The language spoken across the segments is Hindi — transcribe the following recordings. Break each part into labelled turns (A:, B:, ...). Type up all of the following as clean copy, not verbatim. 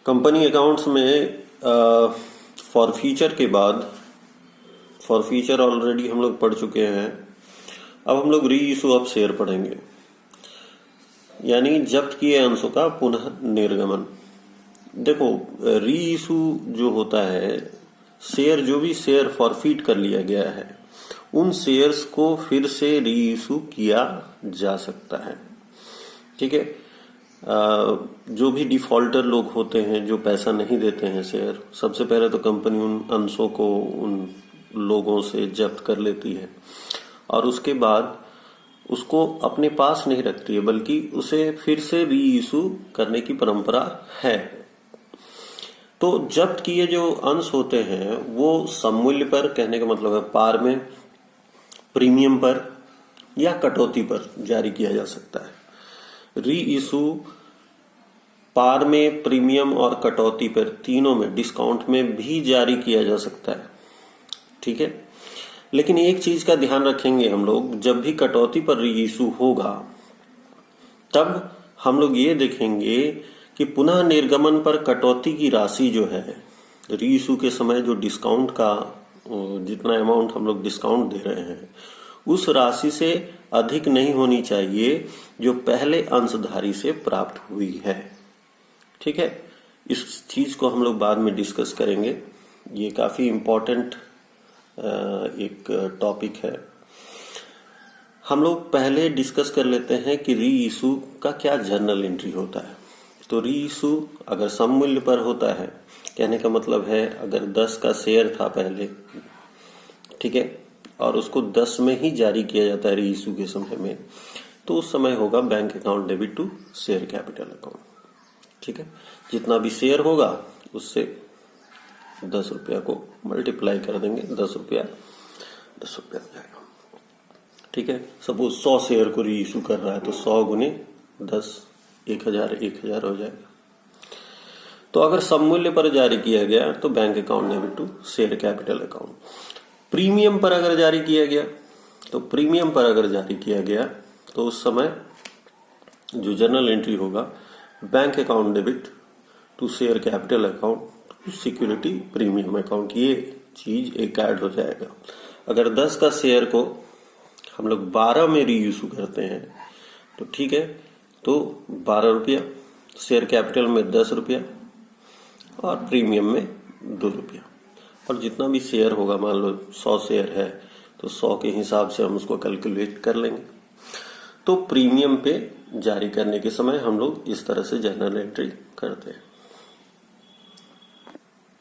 A: कंपनी अकाउंट्स में फॉर फ्यूचर के बाद, फॉर फ्यूचर ऑलरेडी हम लोग पढ़ चुके हैं। अब हम लोग री इशू ऑफ शेयर पढ़ेंगे, यानी जब्त किए अंशों का पुनः निर्गमन। देखो, री इशू जो होता है, शेयर जो भी शेयर फॉरफिट कर लिया गया है उन शेयर्स को फिर से री इशू किया जा सकता है। ठीक है। जो भी डिफॉल्टर लोग होते हैं जो पैसा नहीं देते हैं शेयर, सबसे पहले तो कंपनी उन अंशों को उन लोगों से जब्त कर लेती है और उसके बाद उसको अपने पास नहीं रखती है, बल्कि उसे फिर से री इशू करने की परंपरा है। तो जब्त किए जो अंश होते हैं वो सममूल्य पर, कहने का मतलब है पार में, प्रीमियम पर या कटौती पर जारी किया जा सकता है। री इशू पार में, प्रीमियम और कटौती पर, तीनों में, डिस्काउंट में भी जारी किया जा सकता है। ठीक है। लेकिन एक चीज का ध्यान रखेंगे हम लोग, जब भी कटौती पर री इशू होगा तब हम लोग ये देखेंगे कि पुनः निर्गमन पर कटौती की राशि जो है, री इशू के समय जो डिस्काउंट का जितना अमाउंट हम लोग डिस्काउंट दे रहे हैं उस राशि से अधिक नहीं होनी चाहिए जो पहले अंशधारी से प्राप्त हुई है। ठीक है। इस चीज को हम लोग बाद में डिस्कस करेंगे, ये काफी इंपॉर्टेंट एक टॉपिक है। हम लोग पहले डिस्कस कर लेते हैं कि री इशू का क्या जर्नल एंट्री होता है। तो री इशू अगर सममूल्य पर होता है, कहने का मतलब है अगर 10 का शेयर था पहले, ठीक है, और उसको 10 में ही जारी किया जाता है री इशू के समय में, तो उस समय होगा bank account debit to share capital account. ठीक है। जितना भी शेयर होगा उससे 10 रुपया को मल्टीप्लाई कर देंगे, 10 रुपया हो जाएगा। ठीक है। सपोज 100 शेयर को री इशू कर रहा है तो 100 गुने 10, 1000 हो जाएगा। तो अगर सममूल्य पर जारी किया गया तो bank account debit to share capital account. Premium पर अगर जारी किया गया तो उस समय जो जर्नल एंट्री होगा, bank account debit to share capital account to security premium account, ये चीज एक ऐड हो जाएगा। अगर 10 का शेयर को हम लोग 12 में री इशू करते हैं तो ठीक है, तो 12 रुपया, शेयर कैपिटल में 10 रुपया और प्रीमियम में 2 रुपया। और जितना भी शेयर होगा, मान लो 100 शेयर है तो 100 के हिसाब से हम उसको कैलकुलेट कर लेंगे। तो प्रीमियम पे जारी करने के समय हम लोग इस तरह से जर्नल एंट्री करते हैं।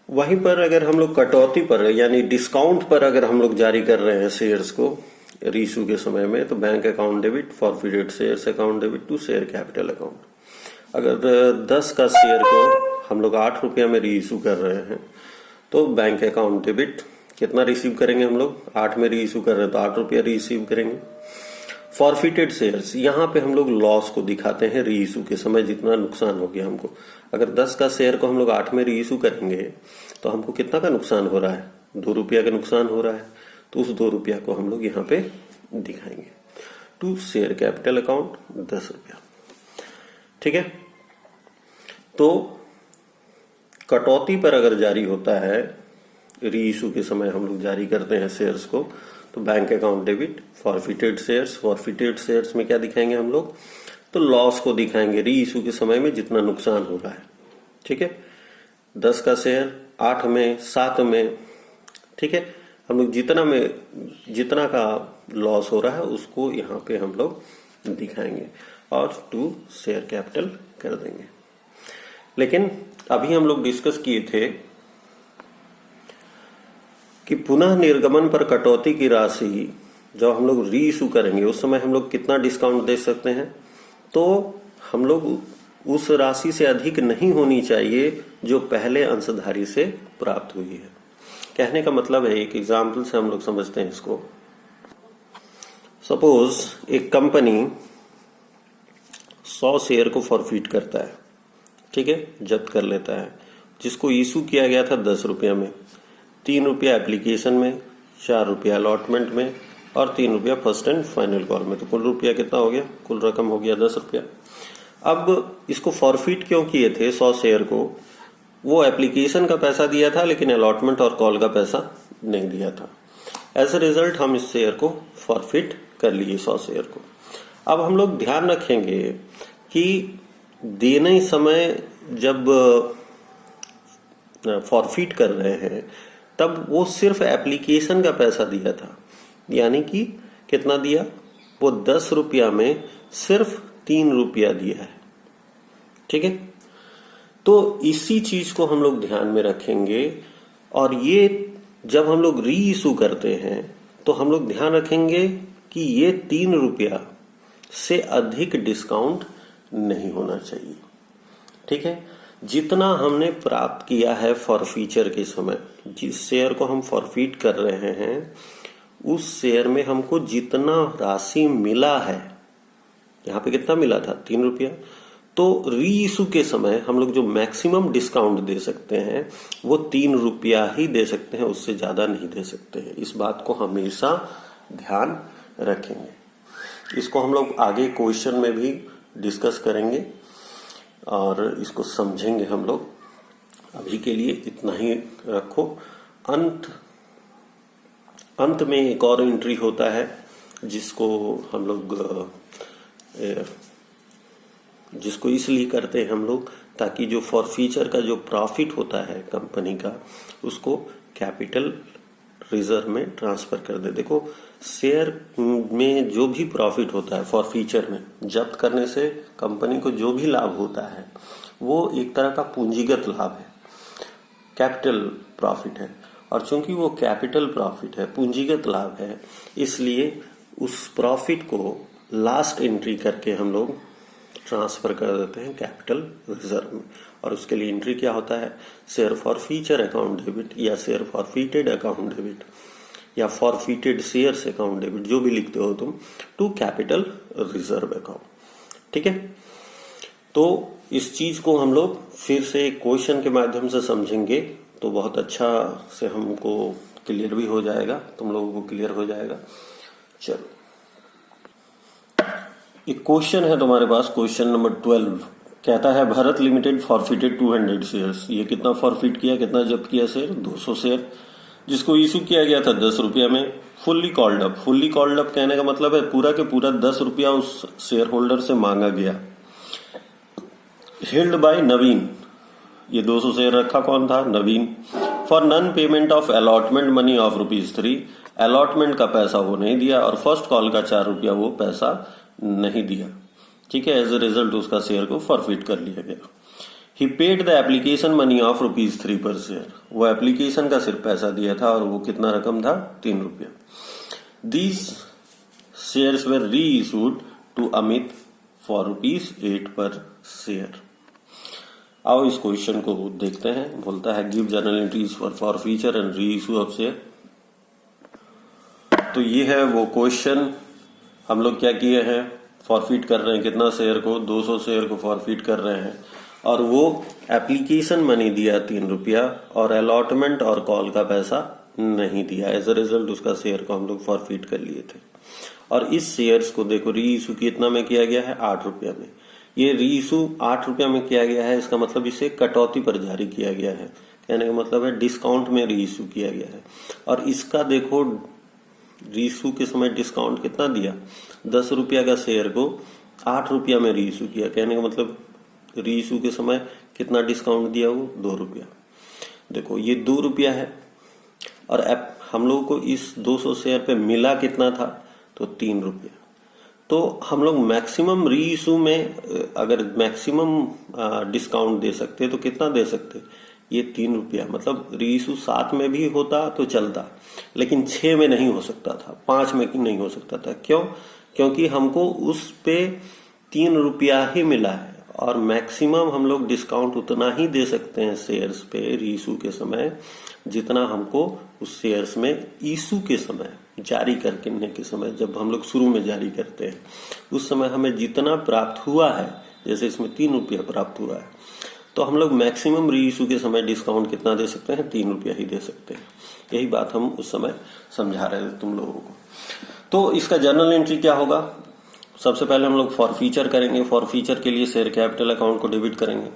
A: वहीं पर अगर हम लोग कटौती पर यानी डिस्काउंट पर अगर हम लोग जारी कर रहे हैं शेयर्स को री इशू के समय में, तो bank account debit forfeited shares account debit to share capital account. अगर 10 का शेयर को हम लोग 8 रुपया में री इशू कर रहे हैं तो बैंक अकाउंट डेबिट कितना रिसीव करेंगे हम लोग, 8 में री इशू कर रहे हैं तो 8 रुपया रिसीव करेंगे। फॉरफिटेड शेयर्स, यहाँ पे हम लोग लॉस को दिखाते हैं री इशू के समय, जितना नुकसान हो गया हमको। अगर 10 का शेयर को हम लोग 8 में री इशू करेंगे तो हमको कितना का नुकसान हो रहा है, 2 रुपया का नुकसान हो रहा है। तो उस 2 रुपया को हम लोग यहाँ पे दिखाएंगे टू शेयर कैपिटल अकाउंट 10 रुपया। ठीक है। तो कटौती पर अगर जारी होता है, री इशू के समय हम लोग जारी करते हैं शेयर्स को, तो bank account debit forfeited shares में क्या दिखाएंगे हम लोग, तो लॉस को दिखाएंगे री इशू के समय में जितना नुकसान हो रहा है। ठीक है। 10 का शेयर 8 में, 7 में, ठीक है, हम लोग जितना का लॉस हो रहा है उसको यहाँ पे हम लोग दिखाएंगे और टू शेयर कैपिटल कर देंगे। लेकिन अभी हम लोग डिस्कस किए थे कि पुनः निर्गमन पर कटौती की राशि जब हम लोग री इशू करेंगे उस समय हम लोग कितना डिस्काउंट दे सकते हैं, तो हम लोग उस राशि से अधिक नहीं होनी चाहिए जो पहले अंशधारी से प्राप्त हुई है। कहने का मतलब है, एक एग्जाम्पल से हम लोग समझते हैं इसको। सपोज एक कंपनी 100 शेयर को फॉरफिट करता है, ठीक है, जब्त कर लेता है, जिसको इशू किया गया था 10 रुपया में, 3 रुपया एप्लीकेशन में, 4 रुपया अलॉटमेंट में और 3 रुपया फर्स्ट एंड फाइनल कॉल में। तो कुल रुपया कितना हो गया, कुल रकम हो गया 10 रुपया। अब इसको फॉरफिट क्यों किए थे 100 शेयर को, वो एप्लीकेशन का पैसा दिया था लेकिन अलॉटमेंट और कॉल का पैसा नहीं दिया था। एज ए रिजल्ट हम इस शेयर को फॉरफिट कर लिए, 100 शेयर को। अब हम लोग ध्यान रखेंगे कि देने समय जब फॉरफिट कर रहे हैं तब वो सिर्फ एप्लीकेशन का पैसा दिया था, यानी कि कितना दिया, वो 10 रुपया में सिर्फ 3 रुपया दिया है। ठीक है, तो इसी चीज को हम लोग ध्यान में रखेंगे। और ये जब हम लोग री इशू करते हैं तो हम लोग ध्यान रखेंगे कि ये 3 रुपया से अधिक डिस्काउंट नहीं होना चाहिए। ठीक है, जितना हमने प्राप्त किया है फॉरफीचर के समय, जिस शेयर को हम फॉरफिट कर रहे हैं उस शेयर में हमको जितना राशि मिला है, यहाँ पे कितना मिला था, 3 रुपया, तो री इशू के समय हम लोग जो मैक्सिमम डिस्काउंट दे सकते हैं वो 3 रुपया ही दे सकते हैं, उससे ज्यादा नहीं दे सकते हैं। इस बात को हमेशा ध्यान रखेंगे। इसको हम लोग आगे क्वेश्चन में भी डिस्कस करेंगे और इसको समझेंगे हम लोग। अभी के लिए इतना ही रखो। अंत में एक और एंट्री होता है जिसको हम लोग जिसको इसलिए करते हैं हम लोग ताकि जो फॉरफीचर का जो प्रॉफिट होता है कंपनी का उसको कैपिटल रिजर्व में ट्रांसफर कर दे। देखो, शेयर में जो भी प्रॉफिट होता है फॉरफीचर में जब्त करने से कंपनी को जो भी लाभ होता है वो एक तरह का पूंजीगत लाभ है, कैपिटल प्रॉफिट है। और चूंकि वो कैपिटल प्रॉफिट है, पूंजीगत लाभ है, इसलिए उस प्रॉफिट को लास्ट एंट्री करके हम लोग ट्रांसफर कर देते हैं कैपिटल रिजर्व में। और उसके लिए एंट्री क्या होता है, शेयर फॉरफीचर अकाउंट डेबिट या शेयर फॉरफिटेड अकाउंट डेबिट या फॉरफिटेड शेयर्स अकाउंट डेबिट, जो भी लिखते हो तुम, टू कैपिटल रिजर्व अकाउंट। ठीक है, तो इस चीज को हम लोग फिर से क्वेश्चन के माध्यम से समझेंगे तो बहुत अच्छा से हमको क्लियर भी हो जाएगा, तुम लोगों को क्लियर हो जाएगा। चलो, एक क्वेश्चन है तुम्हारे पास, क्वेश्चन नंबर 12 कहता है भारत लिमिटेड फॉरफिटेड 200 शेयर्स। ये कितना फॉरफिट किया, कितना जब्त किया शेयर, 200 शेयर, जिसको इशू किया गया था 10 रुपया में। Fully called up, fully called up कहने का मतलब है पूरा के पूरा 10 रुपया उस शेयर होल्डर से मांगा गया। हेल्ड बाय नवीन, ये 200 शेयर रखा कौन था, Naveen. For non payment of allotment money of ₹3, allotment का पैसा वो नहीं दिया और फर्स्ट कॉल का 4 रुपया वो पैसा नहीं दिया। ठीक है, एज ए रिजल्ट उसका शेयर को फॉरफिट कर लिया गया। He paid the application money of ₹3 पर शेयर, वो एप्लीकेशन का सिर्फ पैसा दिया था और वो कितना रकम था, 3 रुपया। दीज शेयर्स वर री इशूड टू अमित फॉर ₹8 पर शेयर। आओ इस क्वेश्चन को देखते हैं। बोलता है give journal entries for forfeiture and re issue of share. तो ये है वो क्वेश्चन। हम लोग क्या किए हैं, फॉरफिट कर रहे हैं कितना शेयर को, 200 शेयर को फॉरफिट कर रहे हैं और वो एप्लीकेशन मनी दिया 3 रुपया और अलॉटमेंट और कॉल का पैसा नहीं दिया। एज अ रिजल्ट उसका शेयर को हम लोग फॉरफिट कर लिए थे। और इस शेयर्स को देखो री इशू कितना में किया गया है, 8 रुपया में। ये री इशू 8 रुपया में किया गया है, इसका मतलब इसे कटौती पर जारी किया गया है। कहने का मतलब है डिस्काउंट में री इशू किया गया है। और इसका देखो री इशू के समय डिस्काउंट कितना दिया, 10 रुपया का शेयर को 8 रुपया में री इशू किया। कहने का मतलब री इशू के समय कितना डिस्काउंट दिया, वो 2 रुपया। देखो ये 2 रुपया है और हम लोगों को इस 200 शेयर पे मिला कितना था, तो 3 रुपया। तो हम लोग मैक्सिमम री इशू में अगर मैक्सिमम डिस्काउंट दे सकते तो कितना दे सकते, ये 3 रुपया। मतलब री इशू 7 में भी होता तो चलता, लेकिन 6 में नहीं हो सकता था, 5 में नहीं हो सकता था। क्यों? क्योंकि हमको उस पे 3 रुपया ही मिला है और मैक्सिमम हम लोग डिस्काउंट उतना ही दे सकते हैं शेयर्स पे री इशू के समय जितना हमको उस शेयर्स में इशू के समय, जारी करने के समय, जब हम लोग शुरू में जारी करते हैं उस समय हमें जितना प्राप्त हुआ है, जैसे इसमें 3 रुपया प्राप्त हुआ है, तो हम लोग मैक्सिमम री इशू के समय डिस्काउंट कितना दे सकते हैं, 3 रुपया ही दे सकते हैं। यही बात हम उस समय समझा रहे थे तुम लोगों को। तो इसका जर्नल एंट्री क्या होगा, सबसे पहले हम लोग फॉर फीचर करेंगे। फॉर फीचर के लिए शेयर कैपिटल अकाउंट को डेबिट करेंगे,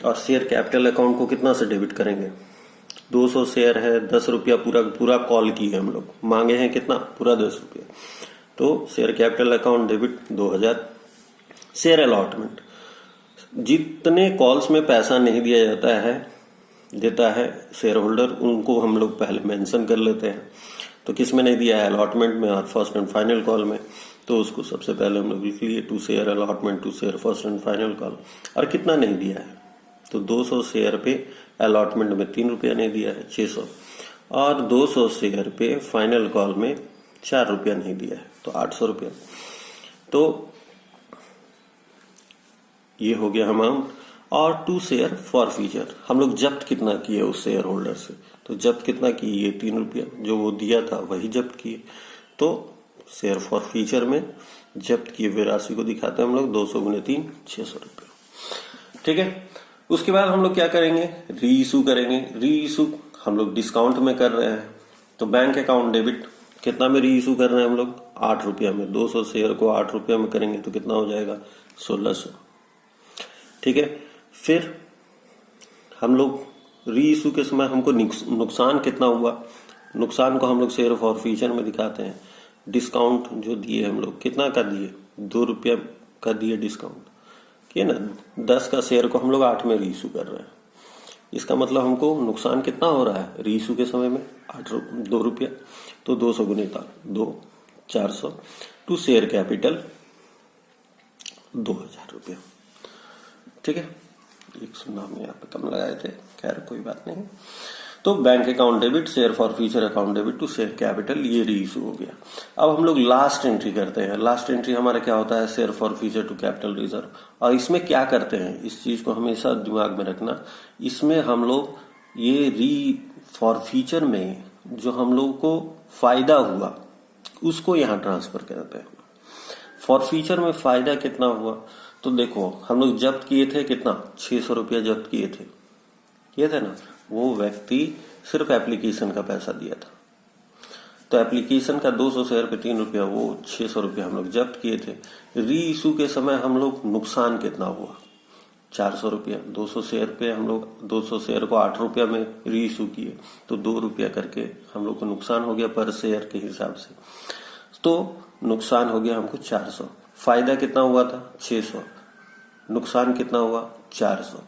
A: और शेयर कैपिटल अकाउंट को कितना से डेबिट करेंगे? 200 शेयर है, 10 रुपया पूरा कॉल की है, हम लोग मांगे हैं कितना? पूरा 10 रुपया। तो share capital account debit 2000। Share allotment, जितने कॉल्स में पैसा नहीं दिया देता है शेयर होल्डर, उनको हम लोग पहले मेंशन कर लेते हैं। तो किस में नहीं दिया है? अलॉटमेंट में और फर्स्ट एंड फाइनल कॉल में। तो उसको सबसे पहले हम लोग लिख लिए, to share allotment, to share first and final call. और कितना नहीं दिया है? तो 200 शेयर पे अलॉटमेंट में 3 रुपया नहीं दिया है, 600, और 200 शेयर पे फाइनल कॉल में 4 रुपया नहीं दिया है, तो 800 रुपया। तो ये हो गया अमाउंट। और टू शेयर फॉर फीचर, हम लोग जब्त कितना किए उस शेयर होल्डर से? तो जब्त कितना किए? ये 3 रुपया जो वो दिया था वही जब्त किए। तो शेयर फॉर फीचर में जब्त किए हुए राशि को दिखाते हैं हम लोग, 200 गुने 3, 600 रुपया। ठीक है। उसके बाद हम लोग क्या करेंगे? री इशू करेंगे। री इशू हम लोग डिस्काउंट में कर रहे हैं, तो बैंक अकाउंट डेबिट कितना में री इशू कर रहे हैं हम लोग? 8 रुपया में। 200 शेयर को 8 रुपया में करेंगे तो कितना हो जाएगा? 1600। ठीक है। फिर हम लोग री इशू के समय हमको नुकसान कितना हुआ, नुकसान को हम लोग शेयर फॉर फीचर में दिखाते हैं। डिस्काउंट जो दिए हम लोग, कितना का दिए? 2 रुपया का दिए डिस्काउंट, कि ना 10 का शेयर को हम लोग 8 में री इशू कर रहे हैं। इसका मतलब हमको नुकसान कितना हो रहा है री इशू के समय में? 2 रुपया। तो 200 गुने 2, 400। टू शेयर कैपिटल 2000 रुपया। ठीक है। 100 हम यहाँ पे कम लगाए थे, खैर कोई बात नहीं। तो bank account debit, share forfeiture account debit to share capital, ये री इशू हो गया। अब हम लोग लास्ट एंट्री करते हैं। लास्ट एंट्री हमारा क्या होता है? Share forfeiture to capital reserve. और इसमें क्या करते हैं, इस चीज को हमेशा दिमाग में रखना। इसमें हम लोग ये री फॉर फ्यूचर में जो हम लोग को फायदा हुआ उसको यहाँ ट्रांसफर करते हैं। फॉर फ्यूचर में फायदा कितना हुआ? तो देखो हम लोग जब्त किए थे कितना? 600 रुपया जब्त किए थे ना। वो व्यक्ति सिर्फ एप्लीकेशन का पैसा दिया था, तो एप्लीकेशन का 200 शेयर पे 3 रुपया, वो 600 रुपया हम लोग जब्त किए थे। री इशू के समय हम लोग नुकसान कितना हुआ? 400 रुपया। 200 शेयर पे हम लोग 200 शेयर को 8 रुपया में री इशू किए, तो 2 रुपया करके हम लोग को नुकसान हो गया पर शेयर के हिसाब से। तो नुकसान हो गया हमको 400। फायदा कितना हुआ था? 600। नुकसान कितना हुआ? 400।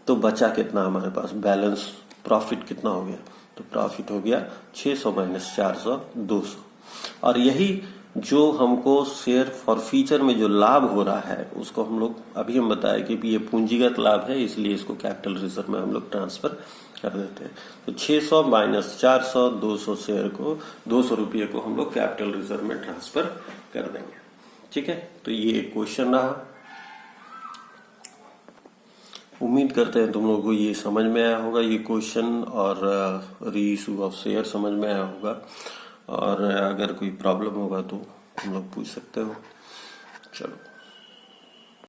A: तो बचा कितना हमारे पास? बैलेंस प्रॉफिट कितना हो गया? तो प्रॉफिट हो गया 600 माइनस 400, 200। और यही जो हमको शेयर फॉर फ्यूचर में जो लाभ हो रहा है उसको हम लोग अभी हम बताए कि ये पूंजीगत लाभ है, इसलिए इसको कैपिटल रिजर्व में हम लोग ट्रांसफर कर देते हैं। तो 600 माइनस 400, 200 शेयर को 200 रुपये को हम लोग कैपिटल रिजर्व में ट्रांसफर कर देंगे। ठीक है। तो ये क्वेश्चन रहा। उम्मीद करते हैं तुम लोगों को ये समझ में आया होगा ये क्वेश्चन, और री इशू ऑफ शेयर समझ में आया होगा। और अगर कोई प्रॉब्लम होगा तो तुम लोग पूछ सकते हो। चलो।